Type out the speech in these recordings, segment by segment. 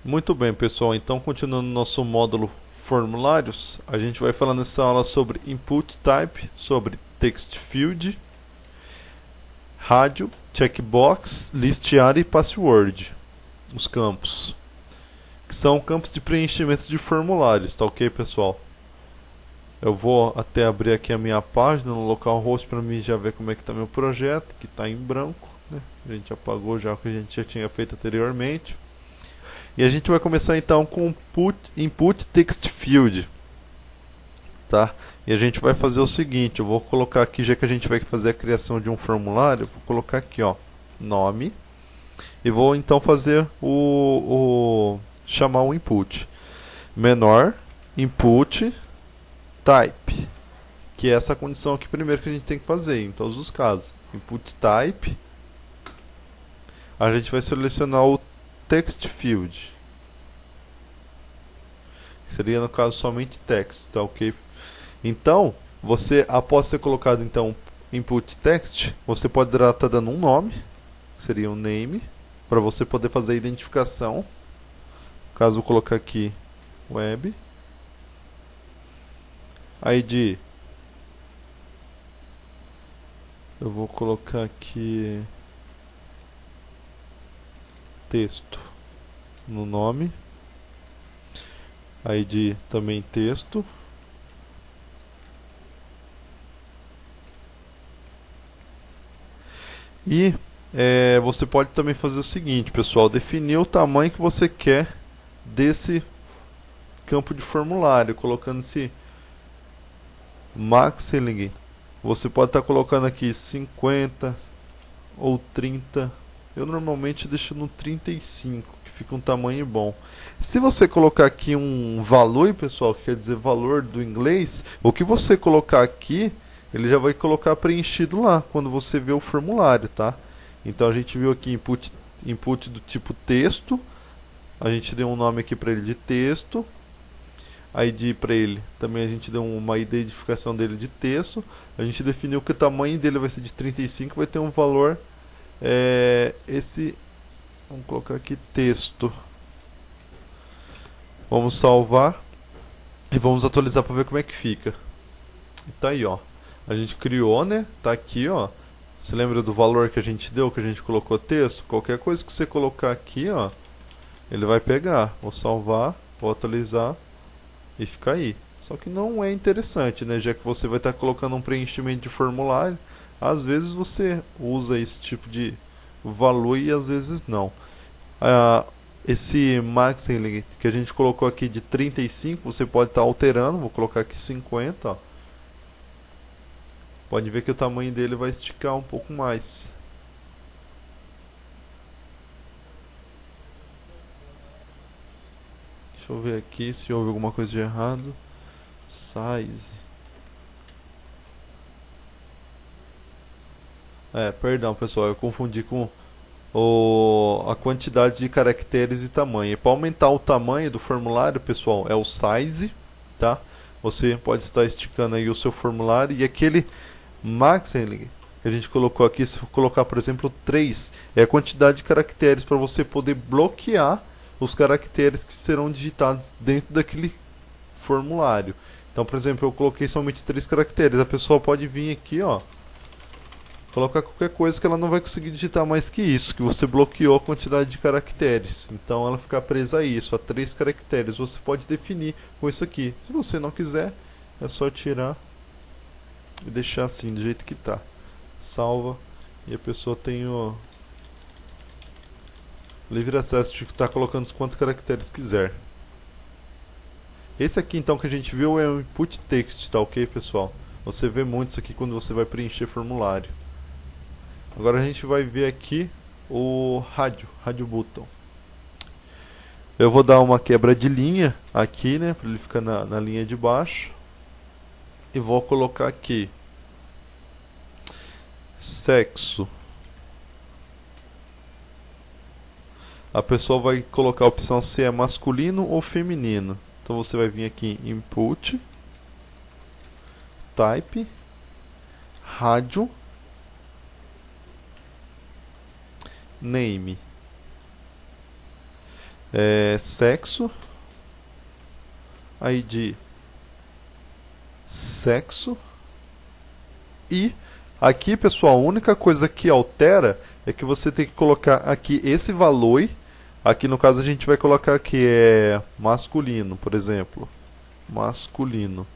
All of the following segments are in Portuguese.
Muito bem, pessoal. Então, continuando nosso módulo formulários, a gente vai falar nessa aula sobre input type, sobre text field, rádio, checkbox, listear e password, os campos, que são campos de preenchimento de formulários, tá ok, pessoal? Eu vou até abrir aqui a minha página no localhost para mim já ver como é que está meu projeto, que está em branco, né? A gente apagou já o que a gente já tinha feito anteriormente. E a gente vai começar então com input text field, tá? E a gente vai fazer o seguinte, eu vou colocar aqui, já que a gente vai fazer a criação de um formulário, vou colocar aqui, ó, nome, e vou então fazer chamar o input menor input type, que é essa condição aqui primeiro que a gente tem que fazer em todos os casos. Input type, a gente vai selecionar o text field, que seria no caso somente text, tá ok? Então, você após ter colocado então input text, você poderá estar dando um nome, que seria um name, para você poder fazer a identificação. Caso eu colocar aqui web, ID, eu vou colocar aqui texto no nome, ID também texto, e você pode também fazer o seguinte, pessoal, definir o tamanho que você quer desse campo de formulário, colocando esse maxing. Você pode estar colocando aqui 50 ou 30. Eu normalmente deixo no 35, que fica um tamanho bom. Se você colocar aqui um valor, pessoal, que quer dizer valor do inglês, o que você colocar aqui, ele já vai colocar preenchido lá, quando você vê o formulário, tá? Então a gente viu aqui input do tipo texto, a gente deu um nome aqui para ele de texto, ID para ele, também a gente deu uma identificação dele de texto, a gente definiu que o tamanho dele vai ser de 35, vai ter um valor, vamos colocar aqui texto, vamos salvar e vamos atualizar para ver como é que fica. E tá aí, ó, a gente criou, né, tá aqui, ó, você lembra do valor que a gente deu, que a gente colocou texto? Qualquer coisa que você colocar aqui, ó, ele vai pegar. Vou salvar, vou atualizar e fica aí. Só que não é interessante, né? Já que você vai estar colocando um preenchimento de formulário, às vezes você usa esse tipo de valor e às vezes não. Ah, esse maxing que a gente colocou aqui de 35, você pode estar alterando. Vou colocar aqui 50, ó. Pode ver que o tamanho dele vai esticar um pouco mais. Deixa eu ver aqui se houve alguma coisa de errado. Size. Perdão, pessoal, eu confundi com a quantidade de caracteres e tamanho. Para aumentar o tamanho do formulário, pessoal, é o size, tá? Você pode estar esticando aí o seu formulário e aquele maxing que a gente colocou aqui, se colocar, por exemplo, 3, é a quantidade de caracteres para você poder bloquear os caracteres que serão digitados dentro daquele formulário. Então, por exemplo, eu coloquei somente 3 caracteres. A pessoa pode vir aqui, ó, colocar qualquer coisa que ela não vai conseguir digitar mais que isso, que você bloqueou a quantidade de caracteres. Então ela fica presa a isso, a 3 caracteres. Você pode definir com isso aqui. Se você não quiser, é só tirar e deixar assim, do jeito que está. Salva e a pessoa tem o livre acesso de estar colocando quantos caracteres quiser. Esse aqui então que a gente viu é o input text, tá ok, pessoal? Você vê muito isso aqui quando você vai preencher formulário. Agora a gente vai ver aqui o rádio button. Eu vou dar uma quebra de linha aqui, né, para ele ficar na linha de baixo. E vou colocar aqui sexo. A pessoa vai colocar a opção se é masculino ou feminino. Então você vai vir aqui em input, type, rádio, name. sexo, ID sexo, e aqui, pessoal, a única coisa que altera é que você tem que colocar aqui esse valor. Aqui no caso a gente vai colocar aqui masculino, por exemplo, masculino.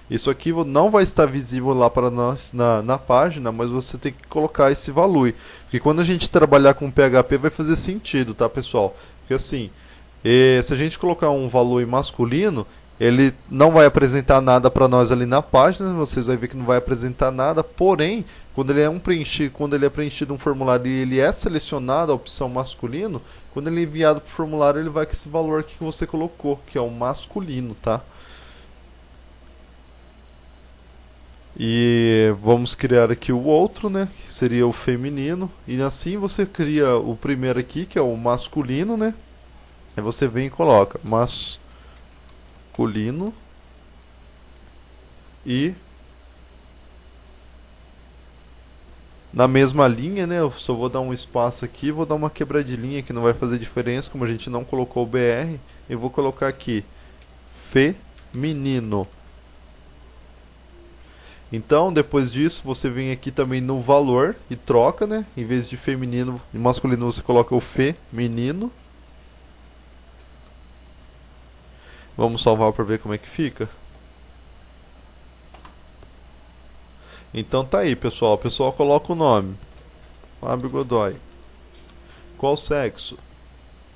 Isso aqui não vai estar visível lá para nós na página, mas você tem que colocar esse valor. Porque quando a gente trabalhar com PHP vai fazer sentido, tá, pessoal? Porque assim, se a gente colocar um valor masculino, ele não vai apresentar nada para nós ali na página, vocês vão ver que não vai apresentar nada, porém, quando ele é preenchido um formulário e ele é selecionado a opção masculino, quando ele é enviado para o formulário, ele vai com esse valor aqui que você colocou, que é o masculino, tá? E vamos criar aqui o outro, né, que seria o feminino, e assim você cria o primeiro aqui, que é o masculino, né? Aí você vem e coloca masculino e na mesma linha, né, eu só vou dar um espaço aqui, vou dar uma quebradinha que não vai fazer diferença, como a gente não colocou o BR, eu vou colocar aqui feminino. Então, depois disso, você vem aqui também no valor e troca, né? Em vez de feminino e masculino, você coloca o feminino. Vamos salvar para ver como é que fica. Então tá aí, pessoal. O pessoal coloca o nome. Fábio Godoy. Qual sexo?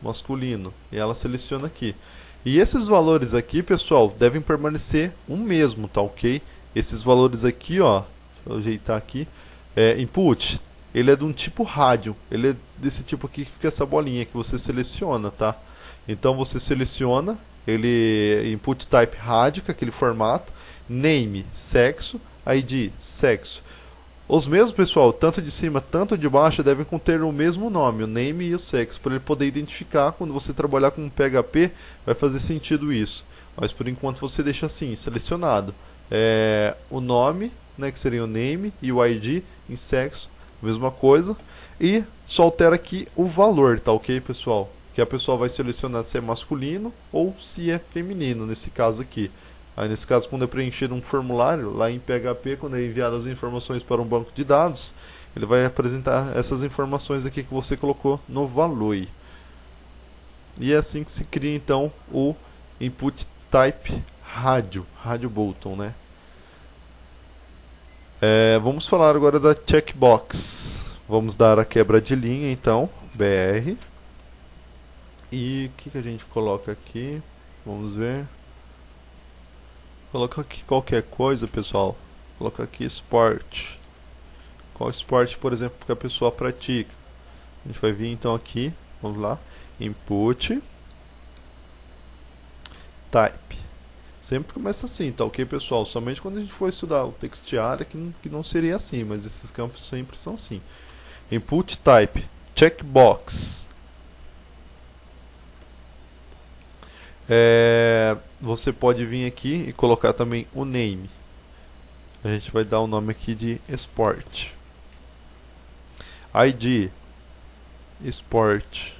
Masculino. E ela seleciona aqui. E esses valores aqui, pessoal, devem permanecer o mesmo, tá ok? Esses valores aqui, ó, deixa eu ajeitar aqui, input, ele é de um tipo rádio, ele é desse tipo aqui que fica essa bolinha que você seleciona, tá? Então você seleciona, ele input type rádio, que é aquele formato, name, sexo, ID, sexo. Os mesmos, pessoal, tanto de cima, tanto de baixo, devem conter o mesmo nome, o name e o sexo, para ele poder identificar quando você trabalhar com PHP, vai fazer sentido isso. Mas por enquanto você deixa assim, selecionado. O nome, né, que seria o name, e o ID em sexo, mesma coisa. E só altera aqui o valor, tá ok, pessoal? Que a pessoa vai selecionar se é masculino ou se é feminino, nesse caso aqui. Aí, nesse caso, quando é preenchido um formulário, lá em PHP, quando é enviado as informações para um banco de dados, ele vai apresentar essas informações aqui que você colocou no valor. E é assim que se cria, então, o input type rádio button, né? Vamos falar agora da checkbox. Vamos dar a quebra de linha, então, BR. E o que a gente coloca aqui? Vamos ver. Coloca aqui qualquer coisa, pessoal. Coloca aqui esporte. Qual esporte, por exemplo, que a pessoa pratica? A gente vai vir então aqui, vamos lá, input type. Sempre começa assim, tá ok, pessoal? Somente quando a gente for estudar o textiário que não seria assim, mas esses campos sempre são assim. Input type, checkbox. Você pode vir aqui e colocar também o name. A gente vai dar o nome aqui de Sport. ID Sport.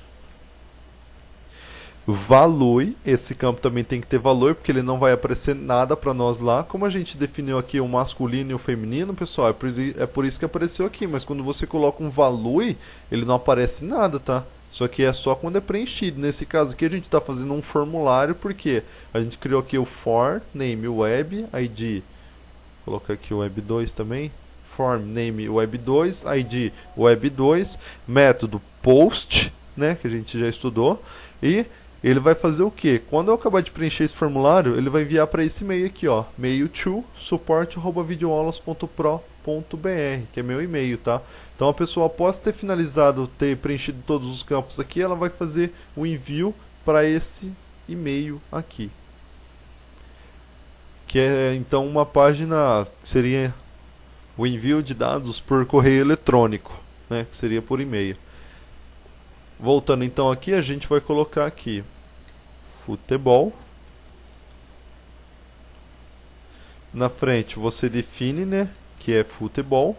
Valor, esse campo também tem que ter valor, porque ele não vai aparecer nada para nós lá. Como a gente definiu aqui o masculino e o feminino, pessoal, é por isso que apareceu aqui. Mas quando você coloca um valor, ele não aparece nada, tá? Isso aqui é só quando é preenchido. Nesse caso aqui a gente está fazendo um formulário, porque a gente criou aqui o for, name, web, ID. Vou colocar aqui o web2 também. Form, name, web2, ID, web2, método post, né, que a gente já estudou. E ele vai fazer o que? Quando eu acabar de preencher esse formulário, ele vai enviar para esse e-mail aqui, ó, mail to support@videoaulas.pro.br, que é meu e-mail, tá? Então a pessoa, após ter finalizado, ter preenchido todos os campos aqui, ela vai fazer o envio para esse e-mail aqui. Que é então uma página que seria o envio de dados por correio eletrônico, né, que seria por e-mail. Voltando então aqui, a gente vai colocar aqui futebol. Na frente você define, né, que é futebol.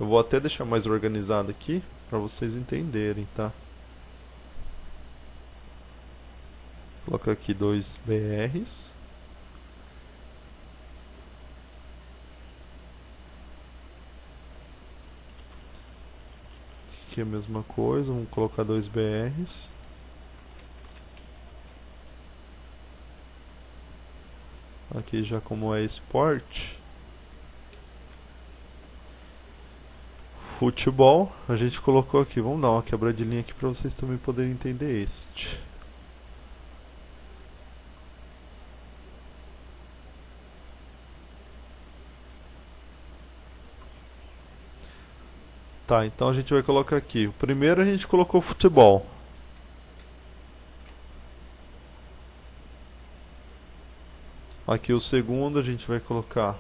Eu vou até deixar mais organizado aqui para vocês entenderem, tá? Colocar aqui 2 BRs. Aqui é a mesma coisa, vamos colocar 2 BRs. Aqui já como é esporte. Futebol, a gente colocou aqui, vamos dar uma quebradinha aqui para vocês também poderem entender este. Tá, então a gente vai colocar aqui. O primeiro a gente colocou futebol. Aqui o segundo a gente vai colocar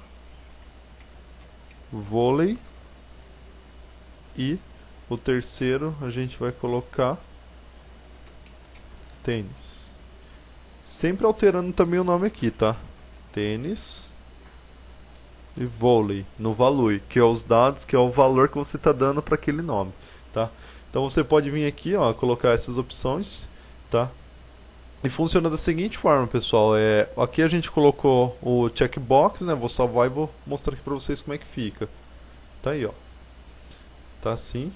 vôlei. E o terceiro a gente vai colocar tênis. Sempre alterando também o nome aqui, tá? Tênis e vôlei no valor, que é os dados, que é o valor que você está dando para aquele nome, tá? Então você pode vir aqui, ó, colocar essas opções, tá? E funciona da seguinte forma, pessoal. Aqui a gente colocou o checkbox, né? Vou salvar e vou mostrar aqui para vocês como é que fica. Tá aí, ó. Tá assim.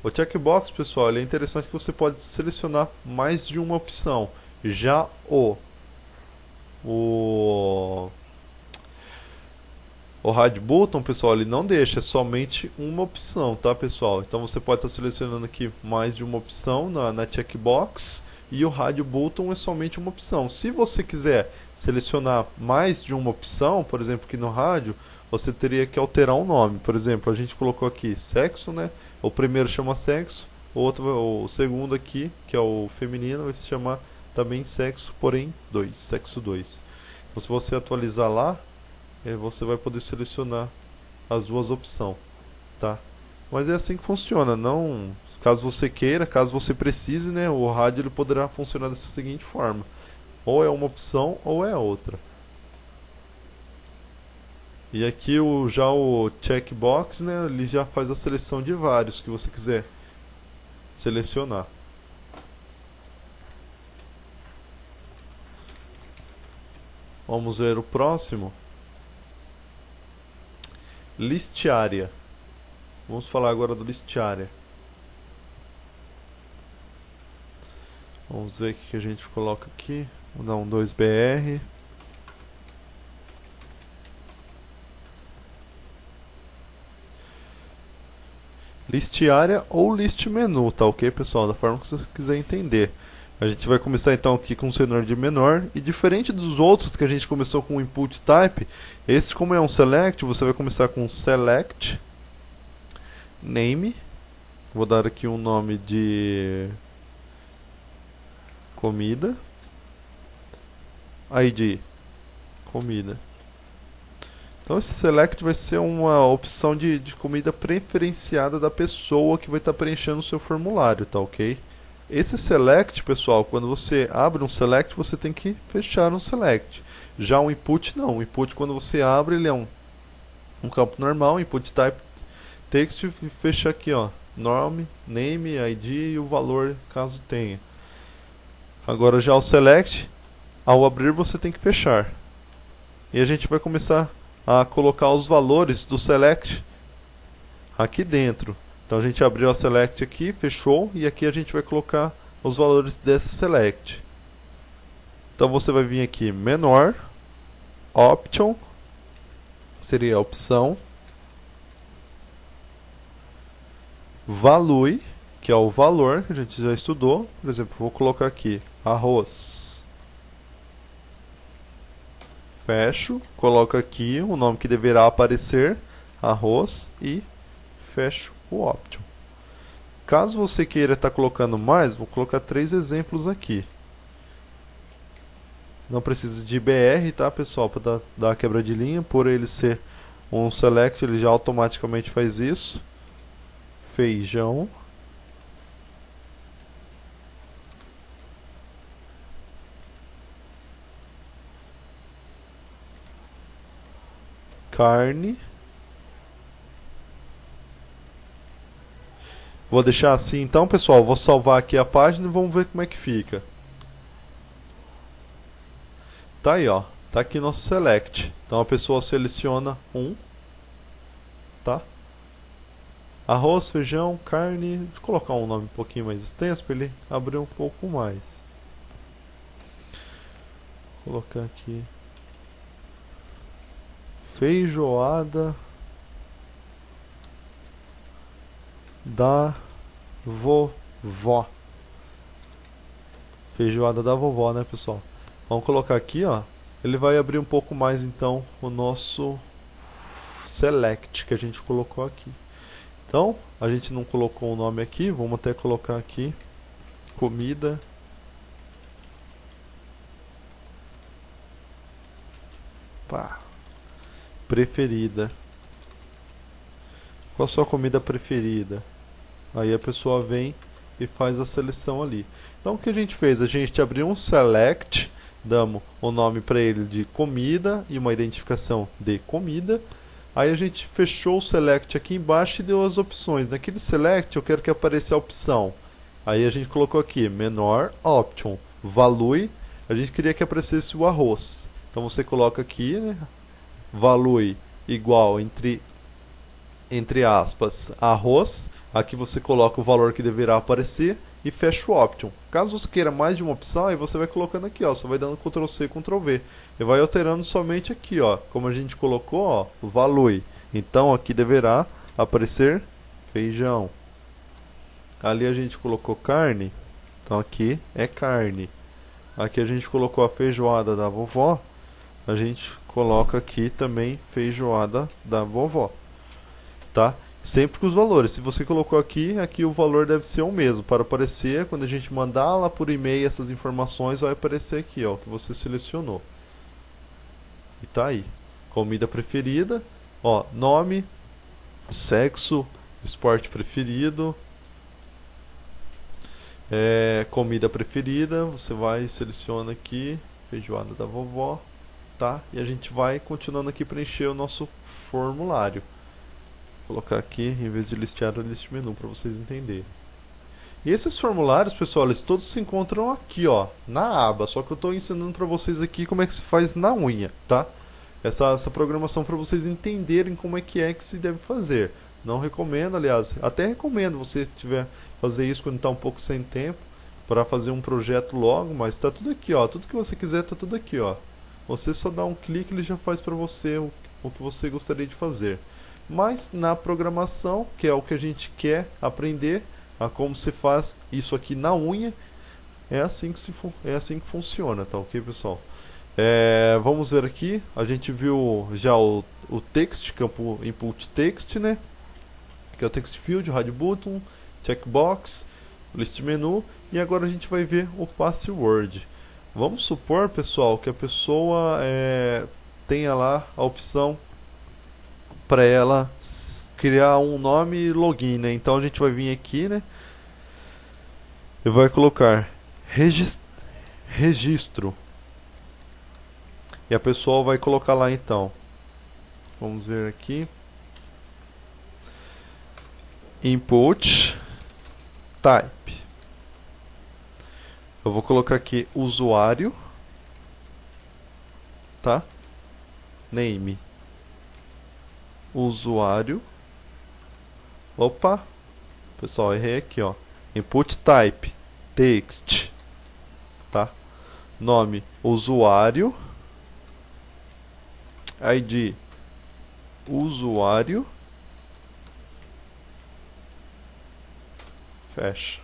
O checkbox, pessoal, ele é interessante que você pode selecionar mais de uma opção. Já o Hide Button, pessoal, ele não deixa, é somente uma opção, tá, pessoal? Então você pode estar selecionando aqui mais de uma opção na checkbox, e o Hide Button é somente uma opção. Se você quiser selecionar mais de uma opção, por exemplo, aqui no rádio, você teria que alterar um nome. Por exemplo, a gente colocou aqui sexo, né? O primeiro chama sexo, o segundo aqui, que é o feminino, vai se chamar também sexo, porém 2, sexo 2. Então se você atualizar lá, você vai poder selecionar as duas opções, tá? Mas é assim que funciona, não, caso você queira, caso você precise, né, o rádio ele poderá funcionar dessa seguinte forma: ou é uma opção ou é outra. E aqui já o checkbox, né, ele já faz a seleção de vários que você quiser selecionar. Vamos ver o próximo. List Area. Vamos falar agora do List Area. Vamos ver o que a gente coloca aqui. Vou dar um 2BR. List Area ou List Menu, tá ok, pessoal? Da forma que você quiser entender. A gente vai começar então aqui com o cenário de menor, e diferente dos outros que a gente começou com o Input Type, esse, como é um Select, você vai começar com Select Name. Vou dar aqui um nome de comida. ID comida. Então esse Select vai ser uma opção de comida preferenciada da pessoa que vai estar preenchendo o seu formulário, tá ok? Esse Select, pessoal, quando você abre um Select, você tem que fechar um Select. Já o Input não. O Input, quando você abre, ele é um campo normal, Input Type Text, e fecha aqui, ó, nome, name, ID e o valor, caso tenha. Agora já o Select, ao abrir você tem que fechar. E a gente vai começar a colocar os valores do Select aqui dentro. Então a gente abriu a Select aqui, fechou, e aqui a gente vai colocar os valores dessa Select. Então você vai vir aqui, menor, Option, seria a opção, Value, que é o valor que a gente já estudou. Por exemplo, vou colocar aqui, arroz. Fecho, coloco aqui o nome que deverá aparecer, arroz, e fecho o Option. Caso você queira estar colocando mais, vou colocar 3 exemplos aqui. Não precisa de BR, tá, pessoal, para dar a quebra de linha. Por ele ser um Select, ele já automaticamente faz isso. Feijão. Carne. Vou deixar assim então, pessoal. Vou salvar aqui a página e vamos ver como é que fica. Tá aí, ó. Tá aqui nosso select. Então a pessoa seleciona um, tá? Arroz, feijão, carne. Deixa eu colocar um nome um pouquinho mais extenso para ele abrir um pouco mais. Vou colocar aqui feijoada da vovó. Feijoada da vovó, né, pessoal? Vamos colocar aqui, ó. Ele vai abrir um pouco mais, então, o nosso select que a gente colocou aqui. Então, a gente não colocou o nome aqui, vamos até colocar aqui comida preferida. Qual a sua comida preferida? Aí a pessoa vem e faz a seleção ali. Então o que a gente fez? A gente abriu um select, damos o nome para ele de comida e uma identificação de comida. Aí a gente fechou o select aqui embaixo e deu as opções. Naquele select eu quero que apareça a opção. Aí a gente colocou aqui menor option, value. A gente queria que aparecesse o arroz. Então você coloca aqui, né, value igual entre aspas arroz. Aqui você coloca o valor que deverá aparecer e fecha o option. Caso você queira mais de uma opção, aí você vai colocando aqui, ó, você vai dando Ctrl C, Ctrl V e vai alterando somente aqui, ó, como a gente colocou, ó, o value. Então aqui deverá aparecer feijão. Ali a gente colocou carne, então aqui é carne. Aqui a gente colocou a feijoada da vovó, a gente coloca aqui também feijoada da vovó, tá? Sempre com os valores. Se você colocou aqui, aqui o valor deve ser o mesmo. Para aparecer, quando a gente mandar lá por e-mail essas informações, vai aparecer aqui, ó, que você selecionou. E tá aí. Comida preferida, ó, nome, sexo, esporte preferido, comida preferida, você vai e seleciona aqui, feijoada da vovó, tá? E a gente vai continuando aqui preencher o nosso formulário. Vou colocar aqui, em vez de listear, o list menu para vocês entenderem. E esses formulários, pessoal, eles todos se encontram aqui, ó, na aba. Só que eu estou ensinando para vocês aqui como é que se faz na unha, tá? Essa programação para vocês entenderem como é que se deve fazer. Não recomendo, aliás, até recomendo você tiver fazer isso quando está um pouco sem tempo para fazer um projeto logo, mas está tudo aqui, ó, tudo que você quiser está tudo aqui, ó. Você só dá um clique, ele já faz para você o que você gostaria de fazer. Mas na programação, que é o que a gente quer aprender, a como se faz isso aqui na unha, é assim que funciona, tá ok, pessoal? Vamos ver aqui, a gente viu já o text, campo input text, né? Que é o text field, hide button, checkbox, list menu, e agora a gente vai ver o password. Vamos supor, pessoal, que a pessoa tenha lá a opção para ela criar um nome e login, né? Então a gente vai vir aqui, né? E vai colocar registro. E a pessoa vai colocar lá então. Vamos ver aqui. Input type. Eu vou colocar aqui usuário, tá? Name. Usuário. Opa, pessoal, errei aqui, ó. Input type text, tá? Nome usuário. ID usuário. Fecha.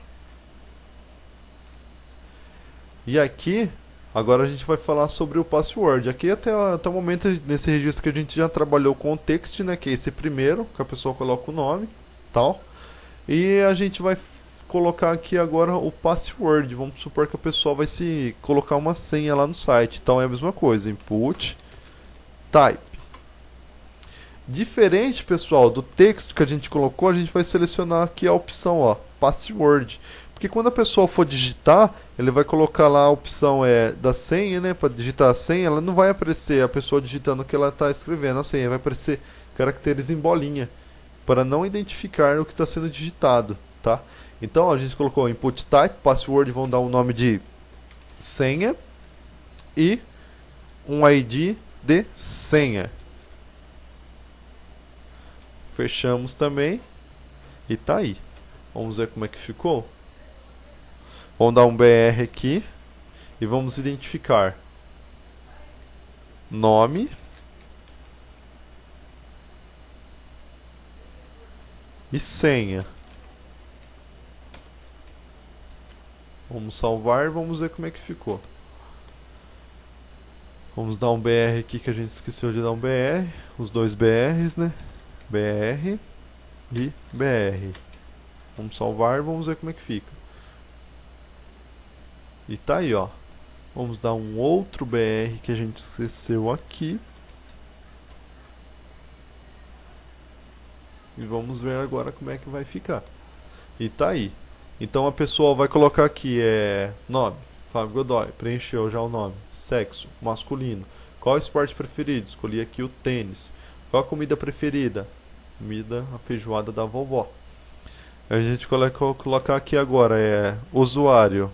E aqui, agora a gente vai falar sobre o password. Aqui até o momento, nesse registro que a gente já trabalhou com o text, né, que é esse primeiro, que a pessoa coloca o nome, tal. E a gente vai colocar aqui agora o password. Vamos supor que a pessoa vai se colocar uma senha lá no site. Então é a mesma coisa, input type. Diferente, pessoal, do texto que a gente colocou, a gente vai selecionar aqui a opção, ó, password. Porque quando a pessoa for digitar, ele vai colocar lá a opção da senha, né? Para digitar a senha, ela não vai aparecer a pessoa digitando o que ela está escrevendo. A senha vai aparecer caracteres em bolinha, para não identificar o que está sendo digitado, tá? Então a gente colocou input type, password, vão dar um nome de senha e um ID de senha. Fechamos também. E tá aí. Vamos ver como é que ficou. Vamos dar um BR aqui. E vamos identificar nome e senha. Vamos salvar e vamos ver como é que ficou. Vamos dar um BR aqui que a gente esqueceu de dar um BR. Os dois BRs, né? BR e BR. Vamos salvar e vamos ver como é que fica. E tá aí, ó. Vamos dar um outro BR que a gente esqueceu aqui. E vamos ver agora como é que vai ficar. E tá aí. Então a pessoa vai colocar aqui nome, Fábio Godoy, preencheu já o nome. Sexo, masculino. Qual o esporte preferido? Escolhi aqui o tênis. Qual a comida preferida? Comida, a feijoada da vovó. A gente colocar aqui agora usuário,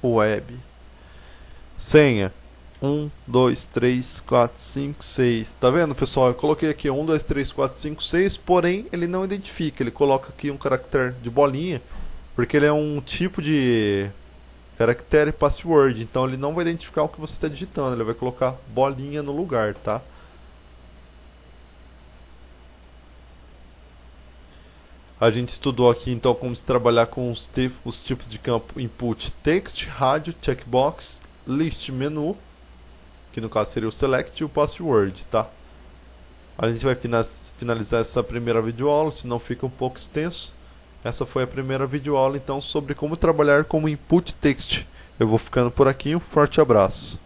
web, senha 1, 2, 3, 4, 5, 6. Tá vendo, pessoal? Eu coloquei aqui 1, 2, 3, 4, 5, 6, porém ele não identifica. Ele coloca aqui um caractere de bolinha, porque ele é um tipo de caractere password. Então ele não vai identificar o que você está digitando. Ele vai colocar bolinha no lugar, tá? A gente estudou aqui então como se trabalhar com os tipos de campo input text, rádio, checkbox, list menu, que no caso seria o select e o password, tá? A gente vai finalizar essa primeira videoaula, senão fica um pouco extenso. Essa foi a primeira videoaula então sobre como trabalhar com input text. Eu vou ficando por aqui, um forte abraço.